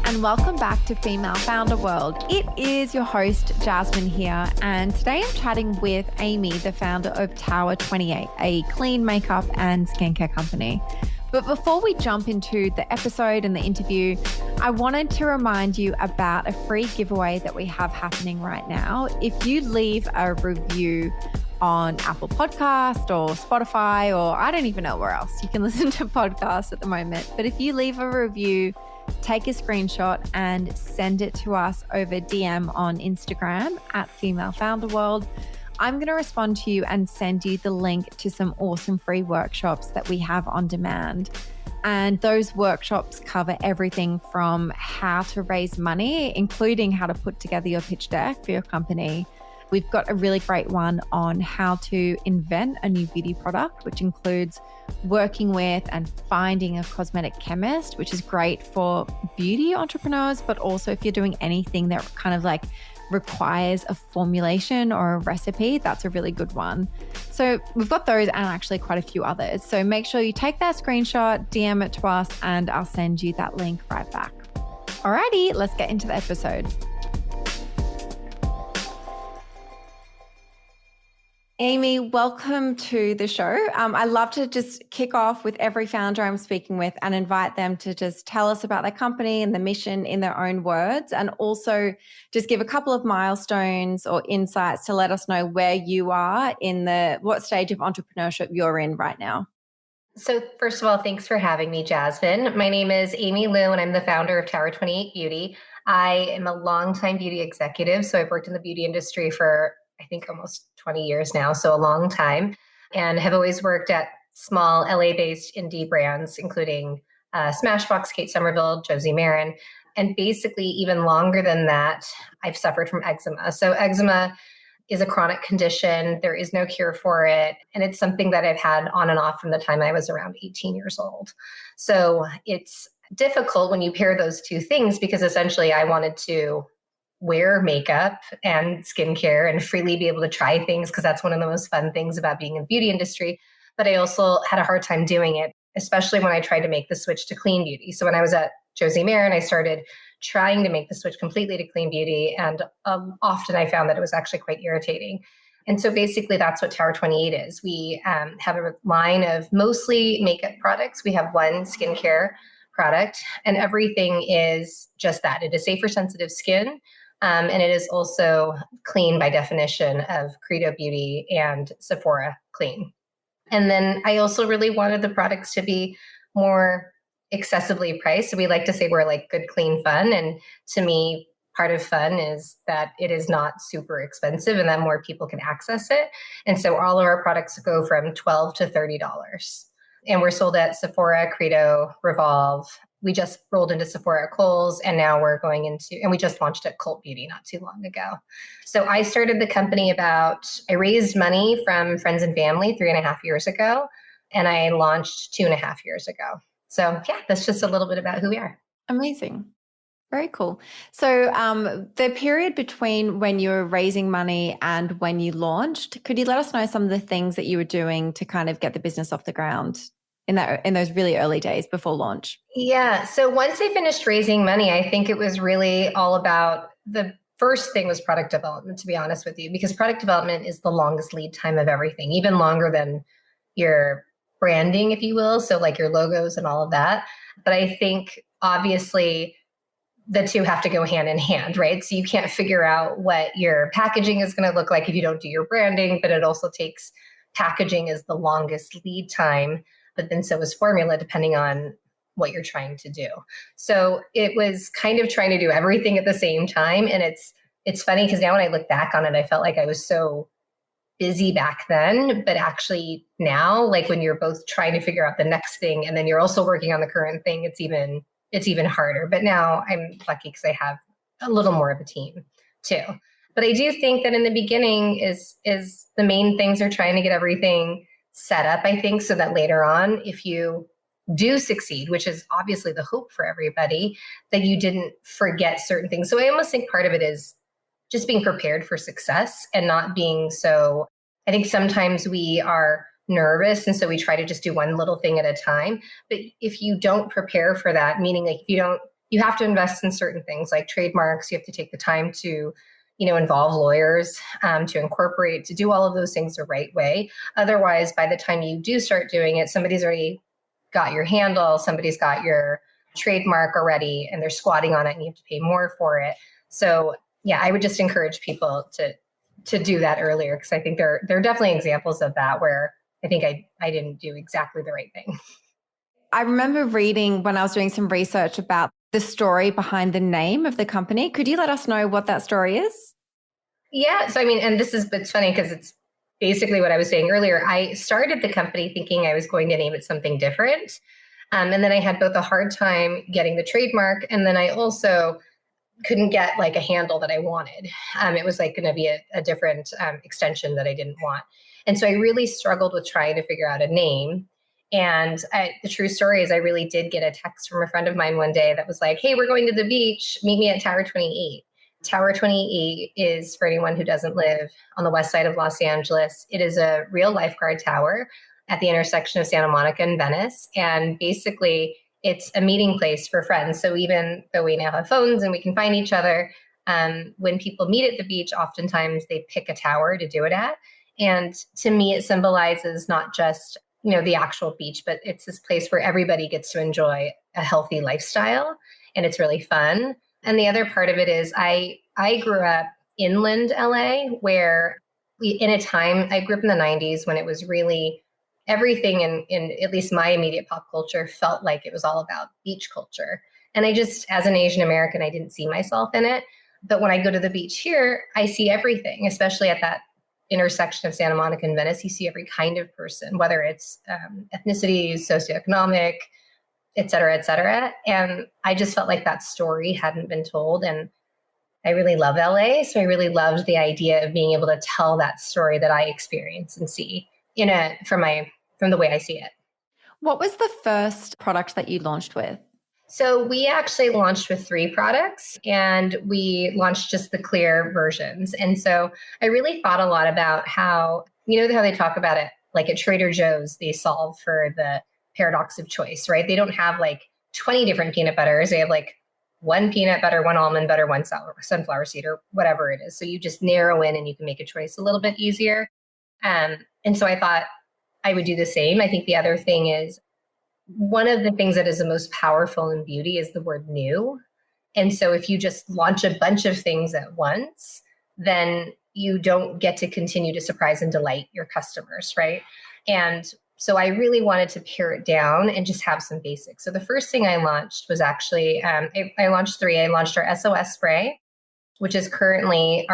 and welcome back to Female Founder World. It is your host, Jasmine here, and today I'm chatting with Amy, the founder of Tower28, a clean makeup and skincare company. But before we jump into the episode and the interview, I wanted to remind you about a free giveaway that we have happening right now. If you leave a review on Apple Podcast or Spotify, or I don't even know where else you can listen to podcasts at the moment, but if you leave a review, take a screenshot and send it to us over DM on Instagram at Female Founder World. I'm going to respond to you and send you the link to some awesome free workshops that we have on demand. And those workshops cover everything from how to raise money, including how to put together your pitch deck for your company. We've got a really great one on how to invent a new beauty product, which includes working with and finding a cosmetic chemist, which is great for beauty entrepreneurs, but also if you're doing anything that kind of like requires a formulation or a recipe, that's a really good one. So we've got those and actually quite a few others. So make sure you take that screenshot, DM it to us, and I'll send you that link right back. Alrighty, let's get into the episode. Amy, welcome to the show. I love to just kick off with every founder I'm speaking with and invite them to just tell us about their company and the mission in their own words, and also just give a couple of milestones or insights to let us know where you are in what stage of entrepreneurship you're in right now. So first of all, thanks for having me, Jasmine. My name is Amy Liu, and I'm the founder of Tower28 Beauty. I am a longtime beauty executive, so I've worked in the beauty industry for I think almost 20 years now, so a long time, and have always worked at small LA-based indie brands, including Smashbox, Somerville, Josie, Maran, and basically even longer than that, I've suffered from eczema. So eczema is a chronic condition. There is no cure for it, and it's something that I've had on and off from the time I was around 18 years old. So it's difficult when you pair those two things, because essentially I wanted to wear makeup and skincare and freely be able to try things, because that's one of the most fun things about being in the beauty industry. But I also had a hard time doing it, especially when I tried to make the switch to clean beauty. So when I was at Josie Maran, I started trying to make the switch completely to clean beauty. And often I found that it was actually quite irritating. And so basically that's what Tower28 is. We have a line of mostly makeup products. We have one skincare product, and everything is just that. It is safe for sensitive skin. And it is also clean by definition of Credo Beauty and Sephora clean. And then I also really wanted the products to be more accessibly priced. So we like to say we're like good, clean fun. And to me, part of fun is that it is not super expensive and that more people can access it. And so all of our products go from $12 to $30. And we're sold at Sephora, Credo, Revolve. We just rolled into Sephora at Kohl's, and now we're going into, and we just launched at Cult Beauty not too long ago. So I started the company I raised money from friends and family 3.5 years ago, and I launched 2.5 years ago. So yeah, that's just a little bit about who we are. Amazing. Very cool. So the period between when you were raising money and when you launched, could you let us know some of the things that you were doing to kind of get the business off the ground in those really early days before launch? Yeah. So once I finished raising money, I think it was really all about, the first thing was product development, to be honest with you, because product development is the longest lead time of everything, even longer than your branding, if you will. So like your logos and all of that. But I think obviously the two have to go hand in hand, right? So you can't figure out what your packaging is going to look like if you don't do your branding, but it also takes, packaging is the longest lead time, but then so is formula, depending on what you're trying to do. So it was kind of trying to do everything at the same time. And it's funny because now when I look back on it, I felt like I was so busy back then, but actually now, like when you're both trying to figure out the next thing and then you're also working on the current thing, it's even harder. But now I'm lucky because I have a little more of a team too. But I do think that in the beginning is the main things are trying to get everything set up, I think, so that later on, if you do succeed, which is obviously the hope for everybody, that you didn't forget certain things. So I almost think part of it is just being prepared for success and not being so, I think sometimes we are nervous and so we try to just do one little thing at a time. But if you don't prepare for that, meaning like if you don't you have to invest in certain things like trademarks. You have to take the time to, involve lawyers, to incorporate, to do all of those things the right way. Otherwise, by the time you do start doing it, somebody's already got your handle, somebody's got your trademark already, and they're squatting on it, and you have to pay more for it. So yeah, I would just encourage people to do that earlier, because I think there are definitely examples of that where I think I didn't do exactly the right thing. I remember reading when I was doing some research about the story behind the name of the company. Could you let us know what that story is? Yeah. So, I mean, and it's funny because it's basically what I was saying earlier. I started the company thinking I was going to name it something different. And then I had both a hard time getting the trademark, and then I also couldn't get like a handle that I wanted. It was like going to be a different extension that I didn't want. And so I really struggled with trying to figure out a name. And the true story is I really did get a text from a friend of mine one day that was like, hey, we're going to the beach. Meet me at Tower 28. Tower 28 is, for anyone who doesn't live on the west side of Los Angeles, it is a real lifeguard tower at the intersection of Santa Monica and Venice. And basically, it's a meeting place for friends. So even though we now have phones and we can find each other, when people meet at the beach, oftentimes they pick a tower to do it at. And to me, it symbolizes not just the actual beach, but it's this place where everybody gets to enjoy a healthy lifestyle, and it's really fun. And the other part of it is I grew up inland LA, where in a time, I grew up in the 90s when it was really everything in at least my immediate pop culture felt like it was all about beach culture. And I just, as an Asian American, I didn't see myself in it. But when I go to the beach here, I see everything, especially at that intersection of Santa Monica and Venice. You see every kind of person, whether it's ethnicity, socioeconomic, et cetera, et cetera. And I just felt like that story hadn't been told. And I really love LA. So I really loved the idea of being able to tell that story that I experience and see from the way I see it. What was the first product that you launched with? So we actually launched with 3 products, and we launched just the clear versions. And so I really thought a lot about how they talk about it, like at Trader Joe's, they solve for the paradox of choice, right? They don't have like 20 different peanut butters. They have like one peanut butter, one almond butter, one sunflower seed, or whatever it is. So you just narrow in and you can make a choice a little bit easier. And so I thought I would do the same. I think the other thing is, one of the things that is the most powerful in beauty is the word new. And so if you just launch a bunch of things at once, then you don't get to continue to surprise and delight your customers, right? And so I really wanted to pare it down and just have some basics. So the first thing I launched was actually, I launched 3. I launched our SOS spray, which is currently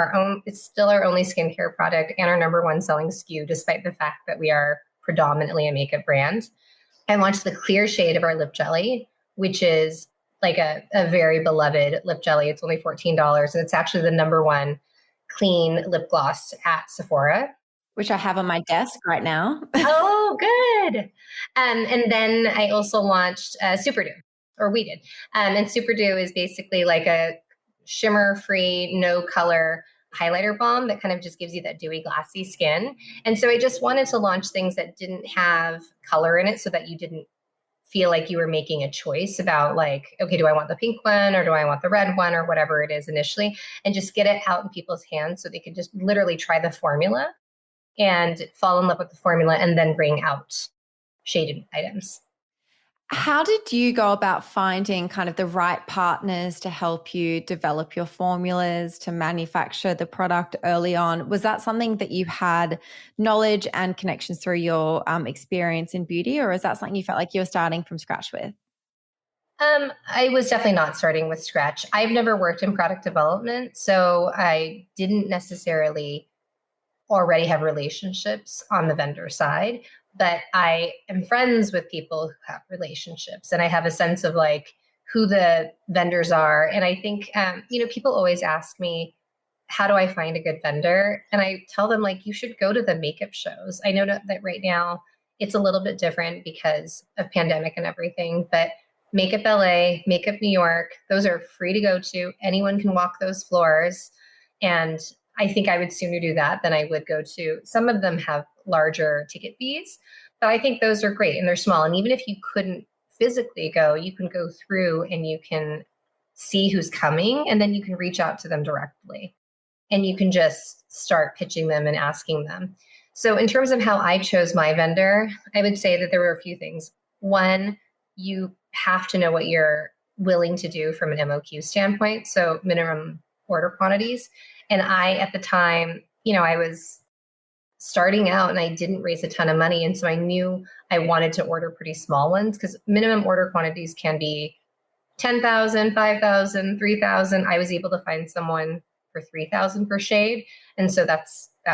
it's still our only skincare product and our #1 selling SKU, despite the fact that we are predominantly a makeup brand. I launched the clear shade of our lip jelly, which is like a very beloved lip jelly. It's only $14, and it's actually the #1 clean lip gloss at Sephora. Which I have on my desk right now. Oh, good. And then I also launched Super Dew, or we did. And Super Dew is basically like a shimmer-free, no-color highlighter balm that kind of just gives you that dewy, glassy skin. And so I just wanted to launch things that didn't have color in it, so that you didn't feel like you were making a choice about like, okay, do I want the pink one or do I want the red one, or whatever it is initially, and just get it out in people's hands so they could just literally try the formula and fall in love with the formula, and then bring out shaded items. How did you go about finding kind of the right partners to help you develop your formulas, to manufacture the product early on? Was that something that you had knowledge and connections through your experience in beauty, or is that something you felt like you were starting from scratch with? I was definitely not starting with scratch. I've never worked in product development, so I didn't necessarily already have relationships on the vendor side, but I am friends with people who have relationships, and I have a sense of like who the vendors are. And I think, people always ask me, how do I find a good vendor? And I tell them, like, you should go to the makeup shows. I know that right now it's a little bit different because of pandemic and everything, but Makeup LA, Makeup New York, those are free to go to. Anyone can walk those floors. And I think I would sooner do that than I would go to. Some of them have larger ticket fees, but I think those are great and they're small. And even if you couldn't physically go, you can go through and you can see who's coming, and then you can reach out to them directly and you can just start pitching them and asking them. So in terms of how I chose my vendor, I would say that there were a few things. One, you have to know what you're willing to do from an MOQ standpoint, so minimum order quantities. And I, at the time, I was starting out and I didn't raise a ton of money. And so I knew I wanted to order pretty small ones because minimum order quantities can be 10,000, 5,000, 3,000. I was able to find someone for 3,000 per shade. And so that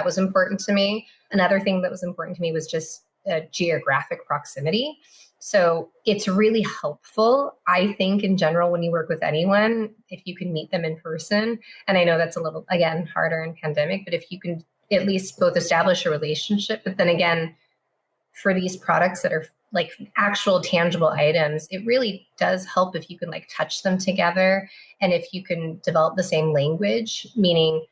was important to me. Another thing that was important to me was just geographic proximity. So it's really helpful, I think, in general, when you work with anyone, if you can meet them in person. And I know that's a little, again, harder in pandemic, but if you can at least both establish a relationship, but then again, for these products that are like actual tangible items, it really does help if you can like touch them together and if you can develop the same language, meaning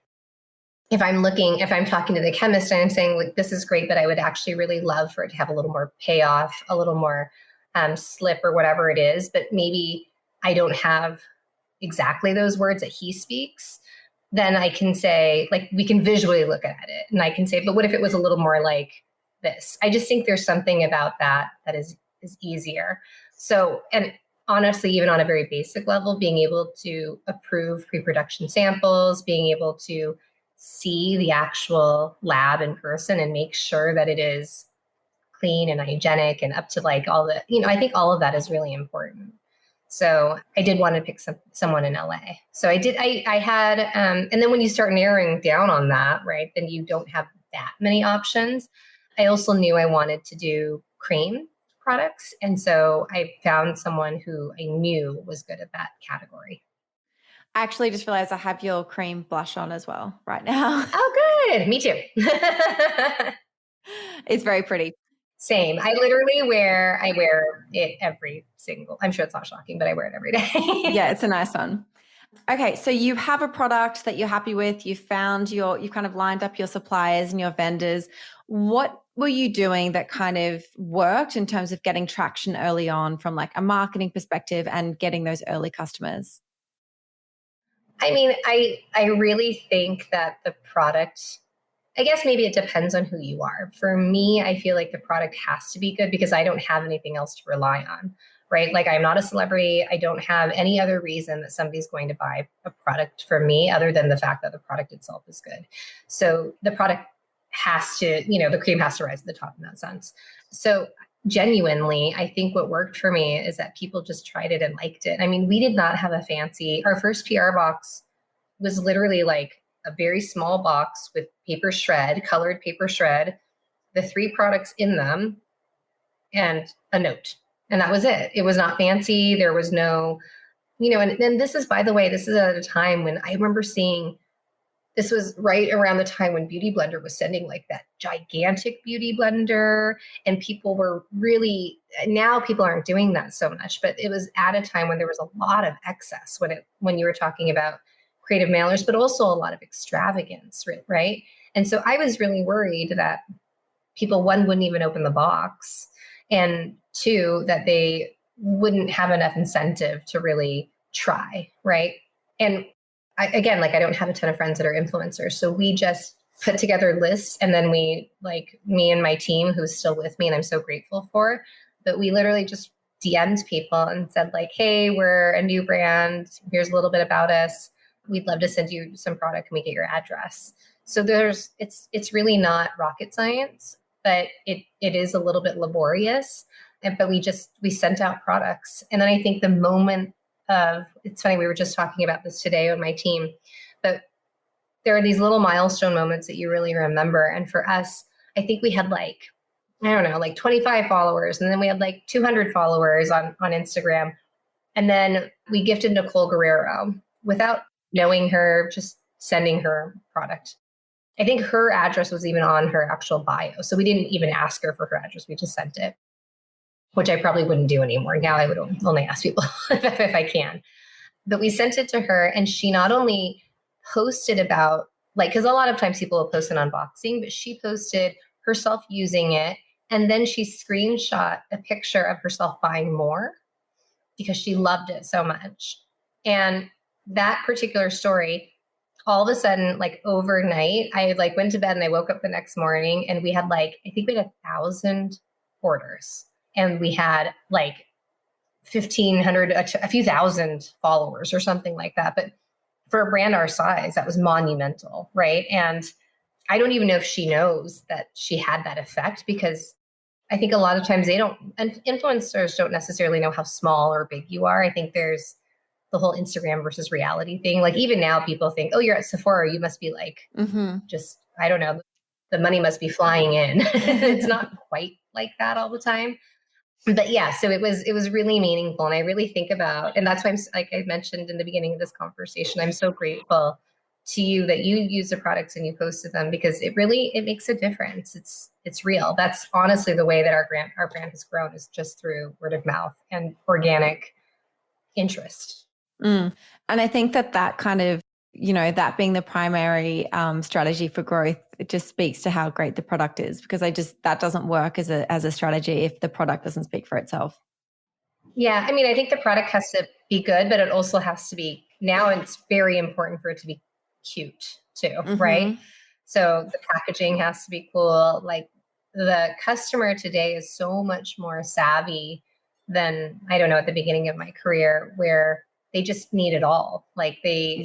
if I'm talking to the chemist and I'm saying like, this is great, but I would actually really love for it to have a little more payoff, a little more slip or whatever it is, but maybe I don't have exactly those words that he speaks, then I can say, like, we can visually look at it and I can say, but what if it was a little more like this? I just think there's something about that is easier. So, and honestly, even on a very basic level, being able to approve pre-production samples, being able to see the actual lab in person and make sure that it is clean and hygienic and up to like all the, I think all of that is really important. So I did want to pick someone in LA. So I did, I had, and then when you start narrowing down on that, right, then you don't have that many options. I also knew I wanted to do cream products. And so I found someone who I knew was good at that category. I actually just realized I have your cream blush on as well right now. Oh, good. Me too. It's very pretty. Same. I wear it I'm sure it's not shocking, but I wear it every day. Yeah, it's a nice one. Okay, so you have a product that you're happy with. You've kind of lined up your suppliers and your vendors. What were you doing that kind of worked in terms of getting traction early on from like a marketing perspective and getting those early customers? I mean, I really think that the product, I guess maybe it depends on who you are. For me, I feel like the product has to be good because I don't have anything else to rely on, right? Like I'm not a celebrity. I don't have any other reason that somebody's going to buy a product from me other than the fact that the product itself is good. So the product has to, the cream has to rise to the top in that sense. So genuinely, I think what worked for me is that people just tried it and liked it. I mean, we did not have our first PR box was literally like a very small box with colored paper shred, the 3 products in them, and a note. And that was it. It was not fancy. There was no, and then this is, by the way, this is at a time when I remember this was right around the time when Beauty Blender was sending like that gigantic Beauty Blender, and people were really, now people aren't doing that so much, but it was at a time when there was a lot of excess when you were talking about creative mailers, but also a lot of extravagance, right? And so I was really worried that people, one, wouldn't even open the box, and 2, that they wouldn't have enough incentive to really try, right? And I don't have a ton of friends that are influencers. So we just put together lists, and then me and my team, who's still with me and I'm so grateful for, but we literally just DM'd people and said like, hey, we're a new brand. Here's a little bit about us. We'd love to send you some product. Can we get your address? So it's really not rocket science, but it is a little bit laborious. But we sent out products. And then I think the moment it's funny, we were just talking about this today on my team, but there are these little milestone moments that you really remember. And for us, I think we had like 25 followers. And then we had like 200 followers on Instagram. And then we gifted Nicole Guerrero without knowing her, just sending her product. I think her address was even on her actual bio. So we didn't even ask her for her address. We just sent it, which I probably wouldn't do anymore. Now I would only ask people if I can. But we sent it to her, and she not only posted about, because a lot of times people will post an unboxing, but she posted herself using it. And then she screenshot a picture of herself buying more because she loved it so much. And that particular story, all of a sudden, like overnight, I like went to bed and I woke up the next morning and we had like, I think we had 1,000 orders and we had like 1,500, a few thousand followers or something like that. But for a brand our size, that was monumental, right? And I don't even know if she knows that she had that effect, because I think a lot of times and influencers don't necessarily know how small or big you are. I think there's the whole Instagram versus reality thing. Like even now people think, oh, you're at Sephora, you must be like, just, I don't know, the money must be flying in. It's not quite like that all the time. But yeah, so it was really meaningful. And I really think about, and that's why like I mentioned in the beginning of this conversation, I'm so grateful to you that you use the products and you posted them, because it makes a difference. It's real. That's honestly the way that our brand has grown, is just through word of mouth and organic interest. And I think that kind of, that being the primary strategy for growth, it just speaks to how great the product is, because that doesn't work as a strategy if the product doesn't speak for itself. Yeah. I mean, I think the product has to be good, but it also has to be, now it's very important for it to be cute too, right? So the packaging has to be cool. Like the customer today is so much more savvy than, I don't know, at the beginning of my career, where they just need it all. Like they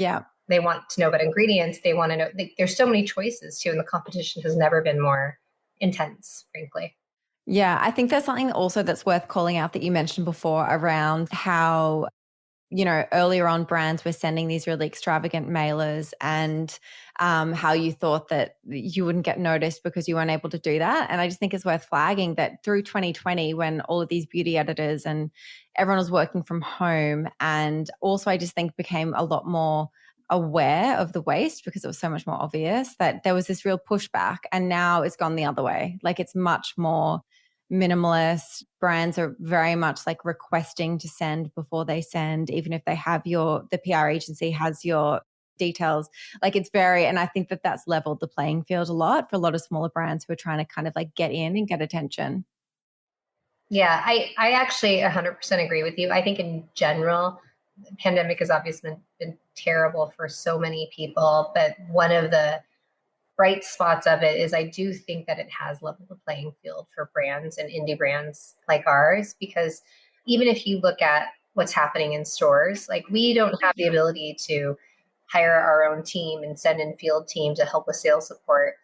want to know about ingredients. They want to know, there's so many choices too. And the competition has never been more intense, frankly. Yeah, I think there's something also that's worth calling out that you mentioned before around how, earlier on brands were sending these really extravagant mailers, and how you thought that you wouldn't get noticed because you weren't able to do that. And I just think it's worth flagging that through 2020, when all of these beauty editors and everyone was working from home, and also I just think became a lot more aware of the waste because it was so much more obvious, that there was this real pushback, and now it's gone the other way. Like it's much more minimalist. Brands are very much like requesting to send before they send, even if they have the PR agency has your details. Like it's and I think that that's leveled the playing field a lot for a lot of smaller brands who are trying to kind of like get in and get attention. Yeah, I actually 100% agree with you. I think in general, the pandemic has obviously been terrible for so many people, but one of the bright spots of it is I do think that it has leveled the playing field for brands and indie brands like ours, because even if you look at what's happening in stores, like we don't have the ability to hire our own team and send in field team to help with sales support,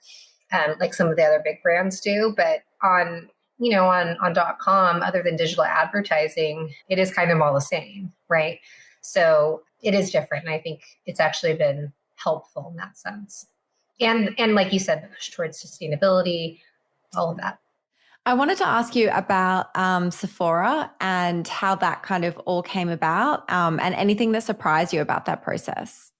like some of the other big brands do. But on .com, other than digital advertising, it is kind of all the same, right? So it is different. And I think it's actually been helpful in that sense. And like you said, the push towards sustainability, all of that. I wanted to ask you about Sephora and how that kind of all came about, and anything that surprised you about that process.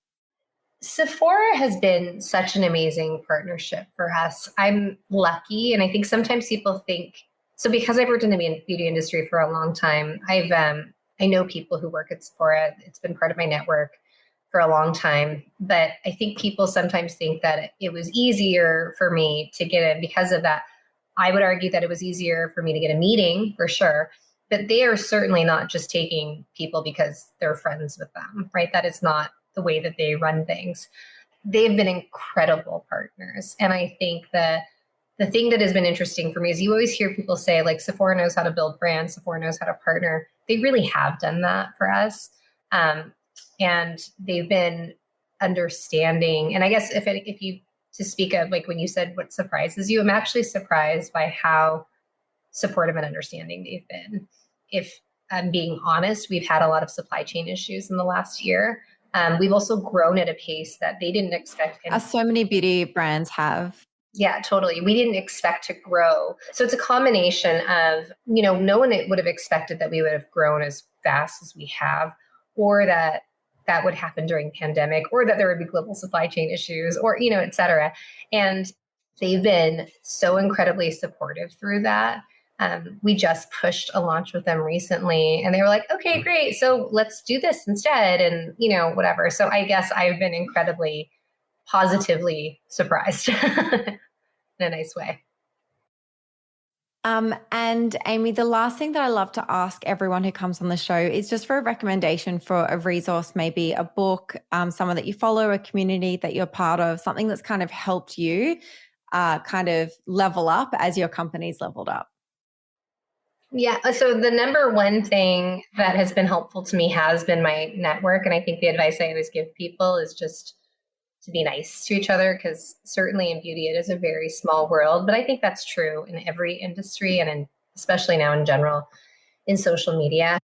Sephora has been such an amazing partnership for us. I'm lucky, and I think sometimes people think, so because I've worked in the beauty industry for a long time, I know people who work at Sephora. It's been part of my network for a long time. But I think people sometimes think that it was easier for me to get in because of that. I would argue that it was easier for me to get a meeting, for sure. But they are certainly not just taking people because they're friends with them, right? That is not the way that they run things. They've been incredible partners. And I think that the thing that has been interesting for me is you always hear people say, like, Sephora knows how to build brands, Sephora knows how to partner. They really have done that for us. And they've been understanding. And I guess if you, to speak of, like when you said what surprises you, I'm actually surprised by how supportive and understanding they've been. If I'm being honest, we've had a lot of supply chain issues in the last year. We've also grown at a pace that they didn't expect. As so many beauty brands have. Yeah, totally. We didn't expect to grow. So it's a combination of, no one would have expected that we would have grown as fast as we have, or that would happen during pandemic, or that there would be global supply chain issues, or, et cetera. And they've been so incredibly supportive through that. We just pushed a launch with them recently, and they were like, okay, great. So let's do this instead. And, whatever. So I guess I've been incredibly positively surprised in a nice way. And Amy, the last thing that I love to ask everyone who comes on the show is just for a recommendation for a resource, maybe a book, someone that you follow, a community that you're part of, something that's kind of helped you kind of level up as your company's leveled up. Yeah. So the number one thing that has been helpful to me has been my network. And I think the advice I always give people is just to be nice to each other, because certainly in beauty, it is a very small world. But I think that's true in every industry and especially now in general in social media.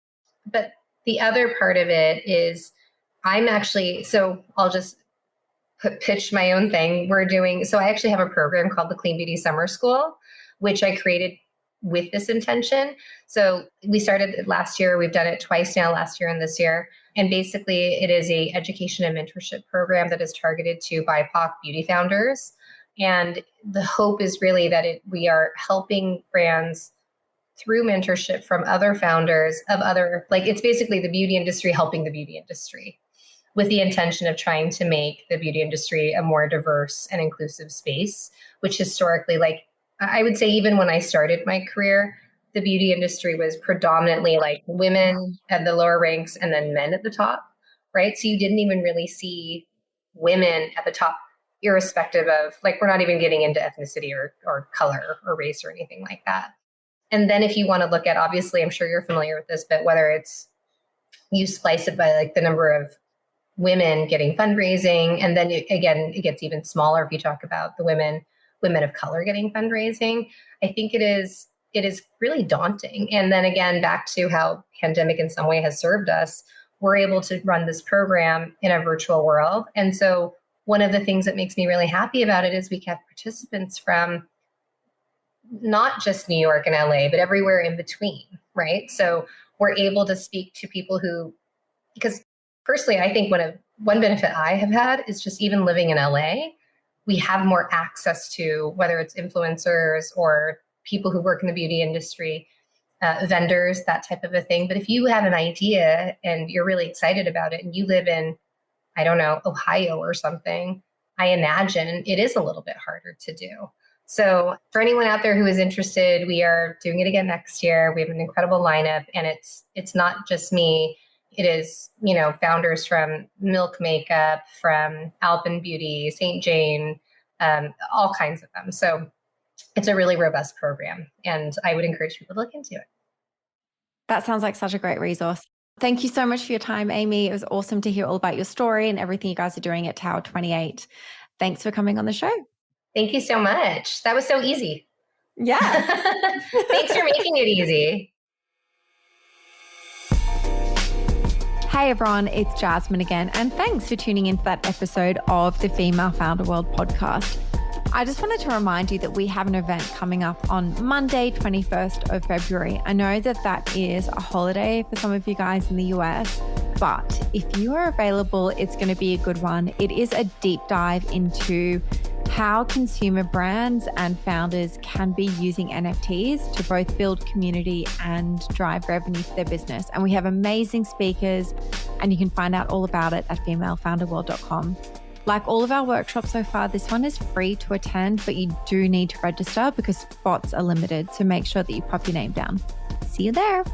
But the other part of it is so I'll just pitch my own thing. So I actually have a program called the Clean Beauty Summer School, which I created with this intention. So we started it last year. We've done it twice now, last year and this year. And basically it is a education and mentorship program that is targeted to BIPOC beauty founders. And the hope is really that we are helping brands through mentorship from other founders it's basically the beauty industry helping the beauty industry, with the intention of trying to make the beauty industry a more diverse and inclusive space, which historically, I would say even when I started my career, the beauty industry was predominantly like women at the lower ranks and then men at the top, right? So you didn't even really see women at the top, irrespective of, we're not even getting into ethnicity or color or race or anything like that. And then if you want to look at, obviously, I'm sure you're familiar with this, but whether it's you splice it by the number of women getting fundraising, and then it gets even smaller if you talk about the women of color getting fundraising. I think it is really daunting. And then again, back to how pandemic in some way has served us, we're able to run this program in a virtual world. And so one of the things that makes me really happy about it is we have participants from not just New York and LA, but everywhere in between, right? So we're able to speak to people because personally, I think one benefit I have had is just even living in LA, we have more access to, whether it's influencers or people who work in the beauty industry, vendors, that type of a thing. But if you have an idea and you're really excited about it and you live in, I don't know, Ohio or something, I imagine it is a little bit harder to do. So for anyone out there who is interested, we are doing it again next year. We have an incredible lineup, and it's not just me. It is, founders from Milk Makeup, from Alpen Beauty, St. Jane, all kinds of them. So it's a really robust program, and I would encourage people to look into it. That sounds like such a great resource. Thank you so much for your time, Amy. It was awesome to hear all about your story and everything you guys are doing at Tower28. Thanks for coming on the show. Thank you so much. That was so easy. Yeah. Thanks for making it easy. Hey everyone, it's Jasmine again, and thanks for tuning into that episode of the Female Founder World podcast. I just wanted to remind you that we have an event coming up on Monday, 21st of February. I know that is a holiday for some of you guys in the US, but if you are available, it's going to be a good one. It is a deep dive into how consumer brands and founders can be using NFTs to both build community and drive revenue for their business. And we have amazing speakers, and you can find out all about it at femalefounderworld.com. Like all of our workshops so far, this one is free to attend, but you do need to register because spots are limited. So make sure that you pop your name down. See you there.